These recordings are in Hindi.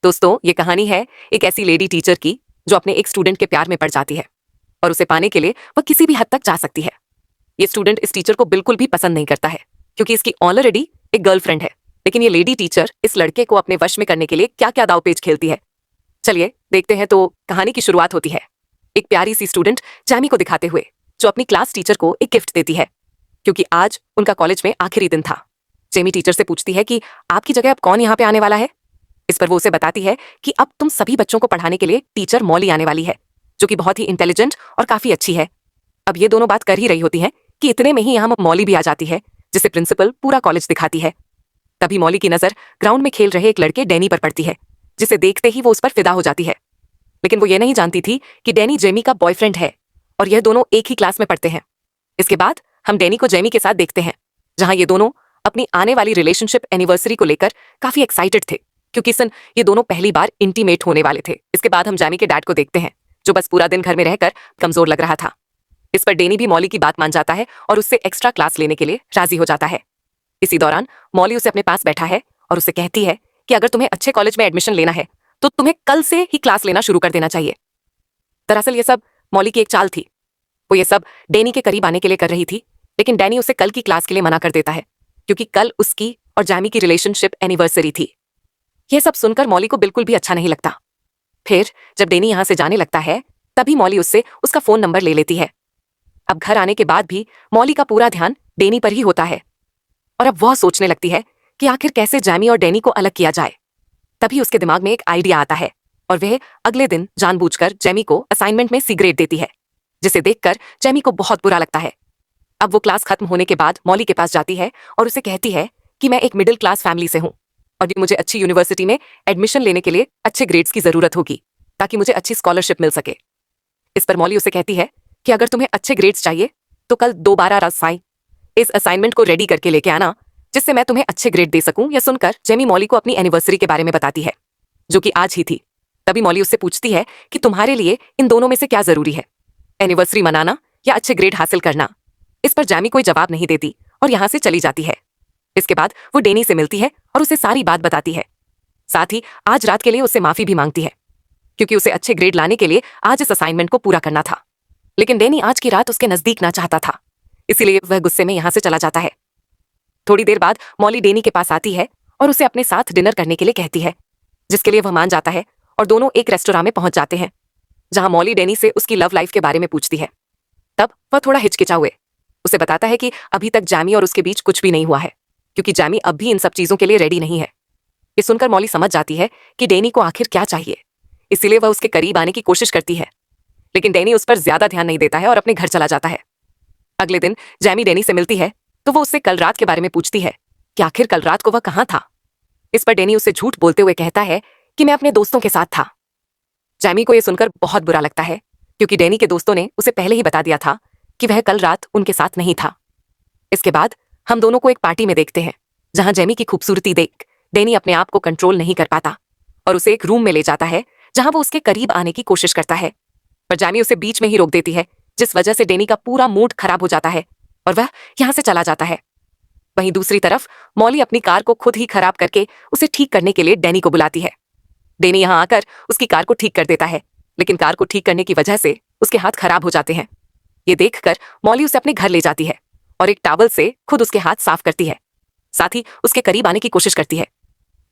दोस्तों, ये कहानी है एक ऐसी लेडी टीचर की जो अपने एक स्टूडेंट के प्यार में पड़ जाती है और उसे पाने के लिए वह किसी भी हद तक जा सकती है। ये स्टूडेंट इस टीचर को बिल्कुल भी पसंद नहीं करता है क्योंकि इसकी ऑलरेडी एक गर्लफ्रेंड है। लेकिन ये लेडी टीचर इस लड़के को अपने वश में करने के लिए क्या क्या दावपेच खेलती है, चलिए देखते हैं। तो कहानी की शुरुआत होती है एक प्यारी सी स्टूडेंट जैमी को दिखाते हुए, जो अपनी क्लास टीचर को एक गिफ्ट देती है क्योंकि आज उनका कॉलेज में आखिरी दिन था। जेमी टीचर से पूछती है कि आपकी जगह अब कौन यहाँ पे आने वाला है। इस पर वो उसे बताती है कि अब तुम सभी बच्चों को पढ़ाने के लिए टीचर मॉली आने वाली है, जो कि बहुत ही इंटेलिजेंट और काफी अच्छी है। अब ये दोनों बात कर ही रही होती हैं कि इतने में ही यहाँ मॉली भी आ जाती है, जिसे प्रिंसिपल पूरा कॉलेज दिखाती है। तभी मॉली की नजर ग्राउंड में खेल रहे एक लड़के डैनी पर पड़ती है, जिसे देखते ही वो उस पर फिदा हो जाती है। लेकिन वो ये नहीं जानती थी कि डैनी जेमी का बॉयफ्रेंड है और यह दोनों एक ही क्लास में पढ़ते हैं। इसके बाद हम डैनी को जेमी के साथ देखते हैं, जहां ये दोनों अपनी आने वाली रिलेशनशिप एनिवर्सरी को लेकर काफी एक्साइटेड थे क्योंकि ये दोनों पहली बार इंटीमेट होने वाले थे। इसके बाद हम जेमी के डैड को देखते हैं, जो बस पूरा दिन घर में रहकर कमजोर लग रहा था। इस पर डैनी भी मॉली की बात मान जाता है और उससे एक्स्ट्रा क्लास लेने के लिए राजी हो जाता है। इसी दौरान मॉली उसे अपने पास बैठा है और उसे कहती है कि अगर तुम्हें अच्छे कॉलेज में एडमिशन लेना है तो तुम्हें कल से ही क्लास लेना शुरू कर देना चाहिए। दरअसल ये सब मॉली की एक चाल थी। वो ये सब डैनी के करीब आने के लिए कर रही थी, लेकिन डैनी उसे कल की क्लास के लिए मना कर देता है क्योंकि कल उसकी और जेमी की रिलेशनशिप एनिवर्सरी थी। यह सब सुनकर मॉली को बिल्कुल भी अच्छा नहीं लगता। फिर जब डैनी यहां से जाने लगता है, तभी मॉली उससे उसका फोन नंबर ले लेती है। अब घर आने के बाद भी मॉली का पूरा ध्यान डैनी पर ही होता है और अब वह सोचने लगती है कि आखिर कैसे जेमी और डैनी को अलग किया जाए। तभी उसके दिमाग में एक आइडिया आता है और वह अगले दिन जानबूझकर जेमी को असाइनमेंट में सी ग्रेड देती है, जिसे देखकर जेमी को बहुत बुरा लगता है। अब वो क्लास खत्म होने के बाद मॉली के पास जाती है और उसे कहती है कि मैं एक मिडिल क्लास फैमिली से हूँ और मुझे अच्छी यूनिवर्सिटी में एडमिशन लेने के लिए अच्छे ग्रेड्स की जरूरत होगी ताकि मुझे अच्छी स्कॉलरशिप मिल सके। इस पर मॉली उसे कहती है कि अगर तुम्हें अच्छे ग्रेड्स चाहिए तो कल दोबारा रसाई इस असाइनमेंट को रेडी करके लेके आना, जिससे मैं तुम्हें अच्छे ग्रेड दे सकूं। यह सुनकर जेमी मॉली को अपनी एनिवर्सरी के बारे में बताती है, जो कि आज ही थी। तभी मॉली उससे पूछती है कि तुम्हारे लिए इन दोनों में से क्या जरूरी है, एनिवर्सरी मनाना या अच्छे ग्रेड हासिल करना। इस पर जेमी कोई जवाब नहीं देती और यहां से चली जाती है। इसके बाद वो डैनी से मिलती है और उसे सारी बात बताती है। साथ ही आज रात के लिए उससे माफी भी मांगती है क्योंकि उसे अच्छे ग्रेड लाने के लिए आज इस असाइनमेंट को पूरा करना था। लेकिन डैनी आज की रात उसके नजदीक ना चाहता था, इसीलिए वह गुस्से में यहां से चला जाता है। थोड़ी देर बाद मॉली डैनी के पास आती है और उसे अपने साथ डिनर करने के लिए कहती है, जिसके लिए वह मान जाता है और दोनों एक रेस्टोरेंट में पहुंच जाते हैं, जहां मॉली डैनी से उसकी लव लाइफ के बारे में पूछती है। तब वह थोड़ा हिचकिचा हुए उसे बताता है कि अभी तक जेमी और उसके बीच कुछ भी नहीं हुआ है क्योंकि जेमी अब भी इन सब चीजों के लिए रेडी नहीं है। ये सुनकर मॉली समझ जाती है कि डैनी को आखिर क्या चाहिए, इसीलिए वह उसके करीब आने की कोशिश करती है। लेकिन डैनी उस पर ज्यादा ध्यान नहीं देता है और अपने घर चला जाता है। अगले दिन जेमी डैनी से मिलती है तो वो उससे कल रात के बारे में पूछती है कि आखिर कल रात को वह कहाँ था। इस पर डैनी उसे झूठ बोलते हुए कहता है कि मैं अपने दोस्तों के साथ था। जेमी को यह सुनकर बहुत बुरा लगता है क्योंकि डैनी के दोस्तों ने उसे पहले ही बता दिया था कि वह कल रात उनके साथ नहीं था। इसके बाद हम दोनों को एक पार्टी में देखते हैं, जहां जेमी की खूबसूरती देख डैनी अपने आप को कंट्रोल नहीं कर पाता और उसे एक रूम में ले जाता है, जहां वो उसके करीब आने की कोशिश करता है, पर जेमी उसे बीच में ही रोक देती है, जिस वजह से डैनी का पूरा मूड खराब हो जाता है और वह यहां से चला जाता है। वहीं दूसरी तरफ मॉली अपनी कार को खुद ही खराब करके उसे ठीक करने के लिए डैनी को बुलाती है। डैनी यहां आकर उसकी कार को ठीक कर देता है, लेकिन कार को ठीक करने की वजह से उसके हाथ खराब हो जाते हैं। ये देखकर मॉली उसे अपने घर ले जाती है और एक टॉवल से खुद उसके हाथ साफ करती है, साथ ही उसके करीब आने की कोशिश करती है।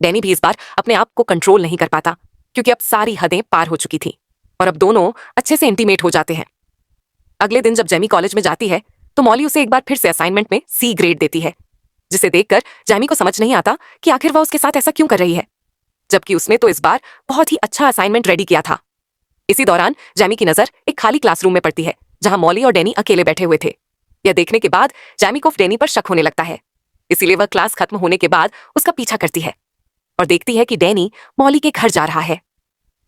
डैनी भी इस बार अपने आप को कंट्रोल नहीं कर पाता क्योंकि अब सारी हदें पार हो चुकी थी और अब दोनों अच्छे से इंटीमेट हो जाते हैं। अगले दिन जब जेमी कॉलेज में जाती है तो मॉली उसे एक बार फिर से असाइनमेंट में सी ग्रेड देती है, जिसे देखकर जेमी को समझ नहीं आता कि आखिर वह उसके साथ ऐसा क्यों कर रही है, जबकि उसने तो इस बार बहुत ही अच्छा असाइनमेंट रेडी किया था। इसी दौरान जेमी की नजर एक खाली क्लासरूम में पड़ती है, जहां मॉली और डैनी अकेले बैठे हुए थे। यह देखने के बाद जेमी को डैनी पर शक होने लगता है, इसीलिए वह क्लास खत्म होने के बाद उसका पीछा करती है और देखती है कि डैनी मॉली के घर जा रहा है।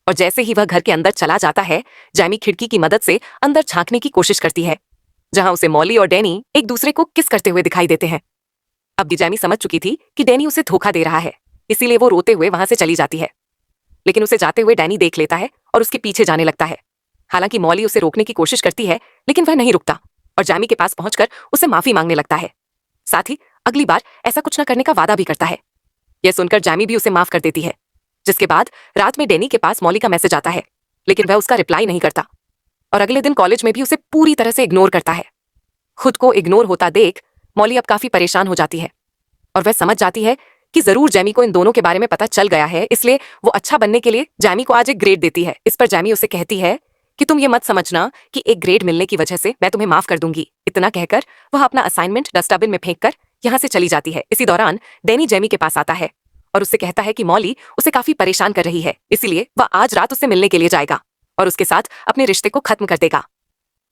और जैसे ही वह घर के अंदर चला जाता है, जेमी खिड़की की मदद से अंदर झांकने की कोशिश करती है, जहां उसे मॉली और डैनी एक दूसरे को किस करते हुए दिखाई देते हैं। अब जेमी समझ चुकी थी कि डैनी उसे धोखा दे रहा है, इसीलिए वो रोते हुए वहां से चली जाती है। लेकिन उसे जाते हुए डैनी देख लेता है और उसके पीछे जाने लगता है। हालांकि मॉली उसे रोकने की कोशिश करती है, लेकिन वह नहीं रुकता और जेमी के पास पहुंचकर उसे माफी मांगने लगता है। साथ ही अगली बार ऐसा कुछ न करने का वादा भी करता है। यह सुनकर जेमी भी उसे माफ कर देती है, जिसके बाद रात में डैनी के पास मॉली का मैसेज आता है, लेकिन वह उसका रिप्लाई नहीं करता और अगले दिन कॉलेज में भी उसे पूरी तरह से इग्नोर करता है। खुद को इग्नोर होता देख मॉली अब काफी परेशान हो जाती है और वह समझ जाती है कि जरूर जैमी को इन दोनों के बारे में पता चल गया है, इसलिए वो अच्छा बनने के लिए जैमी को आज एक ग्रेड देती है। इस पर जैमी उसे कहती है कि तुम ये मत समझना कि एक ग्रेड मिलने की वजह से मैं तुम्हें माफ कर दूंगी। इतना कहकर वह अपना असाइनमेंट डस्टबिन में फेंक कर यहाँ से चली जाती है। इसी दौरान डैनी जैमी के पास आता है और उससे कहता है कि मॉली उसे काफी परेशान कर रही है, इसीलिए वह आज रात उससे मिलने के लिए जाएगा और उसके साथ अपने रिश्ते को खत्म कर देगा।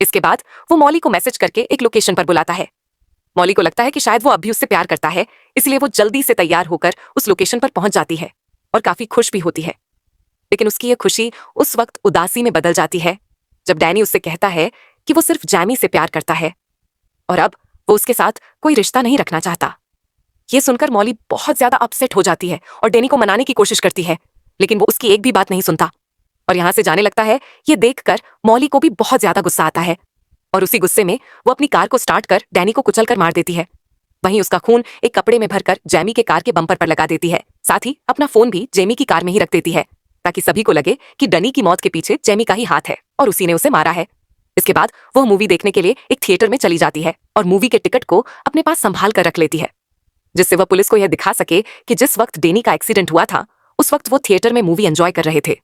इसके बाद वो मॉली को मैसेज करके एक लोकेशन पर बुलाता है। मॉली को लगता है कि शायद वो अभी उससे प्यार करता है, इसलिए वो जल्दी से तैयार होकर उस लोकेशन पर पहुंच जाती है और काफी खुश भी होती है। लेकिन उसकी ये खुशी उस वक्त उदासी में बदल जाती है जब डैनी उससे कहता है कि वो सिर्फ जैमी से प्यार करता है और अब वो उसके साथ कोई रिश्ता नहीं रखना चाहता। ये सुनकर मॉली बहुत ज्यादा अपसेट हो जाती है और डैनी को मनाने की कोशिश करती है, लेकिन वो उसकी एक भी बात नहीं सुनता और यहाँ से जाने लगता है। ये देखकर मॉली को भी बहुत ज्यादा गुस्सा आता है और उसी गुस्से में वो अपनी कार को स्टार्ट कर डैनी को कुचलकर मार देती है। वहीं उसका खून एक कपड़े में भरकर जैमी के कार के बम्पर पर लगा देती है। साथ ही अपना फोन भी जेमी की कार में ही रख देती है ताकि सभी को लगे कि डनी की मौत के पीछे जेमी का ही हाथ है और उसी ने उसे मारा है। इसके बाद वह मूवी देखने के लिए एक थिएटर में चली जाती है और मूवी के टिकट को अपने पास संभाल कर रख लेती है, जिससे वह पुलिस को यह दिखा सके कि जिस वक्त डेनी का एक्सीडेंट हुआ था उस वक्त वो थिएटर में मूवी एंजॉय कर रहे थे।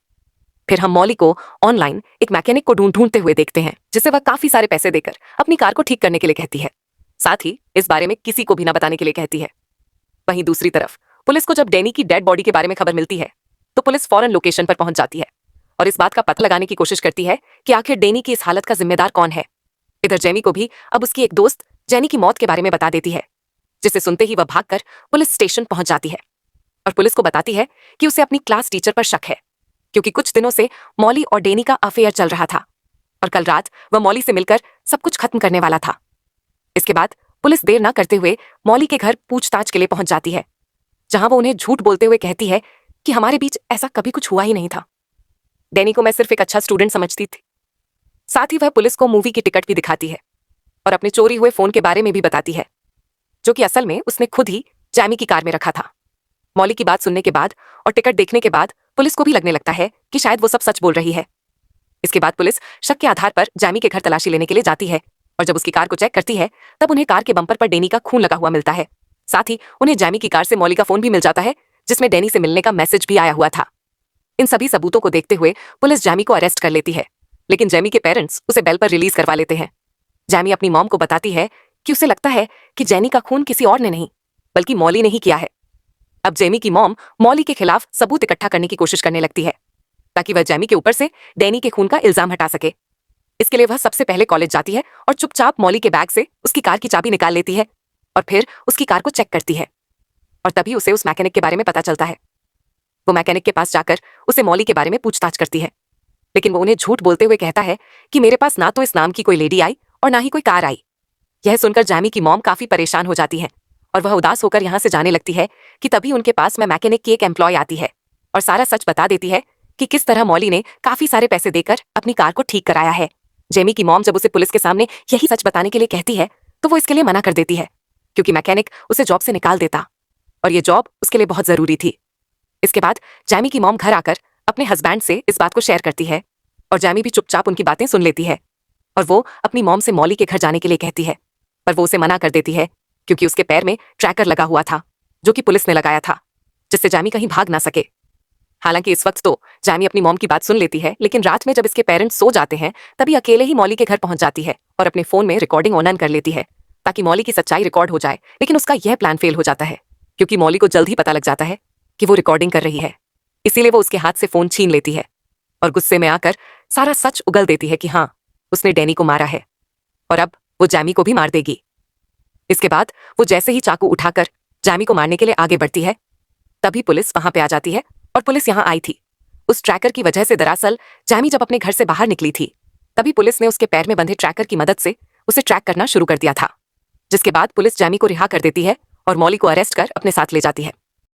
फिर हम मॉली को ऑनलाइन एक मैकेनिक को ढूंढते हुए देखते हैं, जिसे वह काफी सारे पैसे देकर अपनी कार को ठीक करने के लिए कहती है। साथ ही इस बारे में किसी को भी न बताने के लिए कहती है। वहीं दूसरी तरफ पुलिस को जब डेनी की डेड बॉडी के बारे में खबर मिलती है तो पुलिस फौरन लोकेशन पर पहुंच जाती है और इस बात का पता लगाने की कोशिश करती है कि आखिर डेनी की इस हालत का जिम्मेदार कौन है। इधर जेमी को भी अब उसकी एक दोस्त जेनी की मौत के बारे में बता देती है, जिसे सुनते ही वह भागकर पुलिस स्टेशन पहुंच जाती है और पुलिस को बताती है कि उसे अपनी क्लास टीचर पर शक है, क्योंकि कुछ दिनों से मॉली और डेनी का अफेयर चल रहा था और कल रात वह मॉली से मिलकर सब कुछ खत्म करने वाला था। इसके बाद पुलिस देर न करते हुए मॉली के घर पूछताछ के लिए पहुंच जाती है, जहां वो उन्हें झूठ बोलते हुए कहती है कि हमारे बीच ऐसा कभी कुछ हुआ ही नहीं था। डेनी को मैं सिर्फ एक अच्छा स्टूडेंट समझती थी। साथ ही वह पुलिस को मूवी की टिकट भी दिखाती है और अपने चोरी हुए फोन के बारे में भी बताती है, जो कि असल में उसने खुद ही जैमी की कार में रखा था। मॉली की बात सुनने के बाद और टिकट देखने के बाद पुलिस को भी लगने लगता है कि शायद वो सब सच बोल रही है। इसके बाद पुलिस शक के आधार पर जैमी के घर तलाशी लेने के लिए जाती है और जब उसकी कार को चेक करती है तब उन्हें कार के बम्पर पर डेनी का खून लगा हुआ मिलता है। साथ ही उन्हें जैमी की कार से मॉली का फोन भी मिल जाता है, जिसमें डेनी से मिलने का मैसेज भी आया हुआ था। इन सभी सबूतों को देखते हुए पुलिस जैमी को अरेस्ट कर लेती है, लेकिन जैमी के पेरेंट्स उसे बेल पर रिलीज करवा लेते हैं। जैमी अपनी मॉम को बताती है कि उसे लगता है कि जेनी का खून किसी और ने नहीं बल्कि मॉली ने ही किया है। अब जेमी की मॉम मॉली के खिलाफ सबूत इकट्ठा करने की कोशिश करने लगती है ताकि वह जेमी के ऊपर से डेनी के खून का इल्जाम हटा सके। इसके लिए वह सबसे पहले कॉलेज जाती है और चुपचाप मॉली के बैग से उसकी कार की चाबी निकाल लेती है और फिर उसकी कार को चेक करती है और तभी उसे उस मैकेनिक के बारे में पता चलता है। वो मैकेनिक के पास जाकर उसे मॉली के बारे में पूछताछ करती है, लेकिन वो उन्हें झूठ बोलते हुए कहता है कि मेरे पास ना तो इस नाम की कोई लेडी आई और ना ही कोई कार आई। यह सुनकर जैमी की मॉम काफी परेशान हो जाती है और वह उदास होकर यहाँ से जाने लगती है कि तभी उनके पास में मैकेनिक की एक एम्प्लॉय आती है और सारा सच बता देती है कि किस तरह मॉली ने काफी सारे पैसे देकर अपनी कार को ठीक कराया है। जेमी की मॉम जब उसे पुलिस के सामने यही सच बताने के लिए कहती है तो वो इसके लिए मना कर देती है, क्योंकि मैकेनिक उसे जॉब से निकाल देता और ये जॉब उसके लिए बहुत जरूरी थी। इसके बाद जैमी की मॉम घर आकर अपने हस्बैंड से इस बात को शेयर करती है और जैमी भी चुपचाप उनकी बातें सुन लेती है और वो अपनी मॉम से मॉली के घर जाने के लिए कहती है, पर वो उसे मना कर देती है क्योंकि उसके पैर में ट्रैकर लगा हुआ था जो कि पुलिस ने लगाया था, जिससे जैमी कहीं भाग ना सके। हालांकि इस वक्त तो जैमी अपनी मॉम की बात सुन लेती है, लेकिन रात में जब इसके पेरेंट्स सो जाते हैं तभी अकेले ही मॉली के घर पहुंच जाती है और अपने फोन में रिकॉर्डिंग ऑन कर लेती है ताकि मॉली की सच्चाई रिकॉर्ड हो जाए। लेकिन उसका यह प्लान फेल हो जाता है क्योंकि मॉली को जल्द ही पता लग जाता है कि वो रिकॉर्डिंग कर रही है, इसीलिए वो उसके हाथ से फोन छीन लेती है और गुस्से में आकर सारा सच उगल देती है कि हाँ, उसने डेनी को मारा है और अब वो जैमी को भी मार देगी। इसके बाद वो जैसे ही चाकू उठाकर जैमी को मारने के लिए आगे बढ़ती है तभी पुलिस वहां पे आ जाती है और पुलिस यहाँ आई थी उस ट्रैकर की वजह से। दरअसल जैमी जब अपने घर से बाहर निकली थी तभी पुलिस ने उसके पैर में बंधे ट्रैकर की मदद से उसे ट्रैक करना शुरू कर दिया था, जिसके बाद पुलिस जैमी को रिहा कर देती है और मॉली को अरेस्ट कर अपने साथ ले जाती है।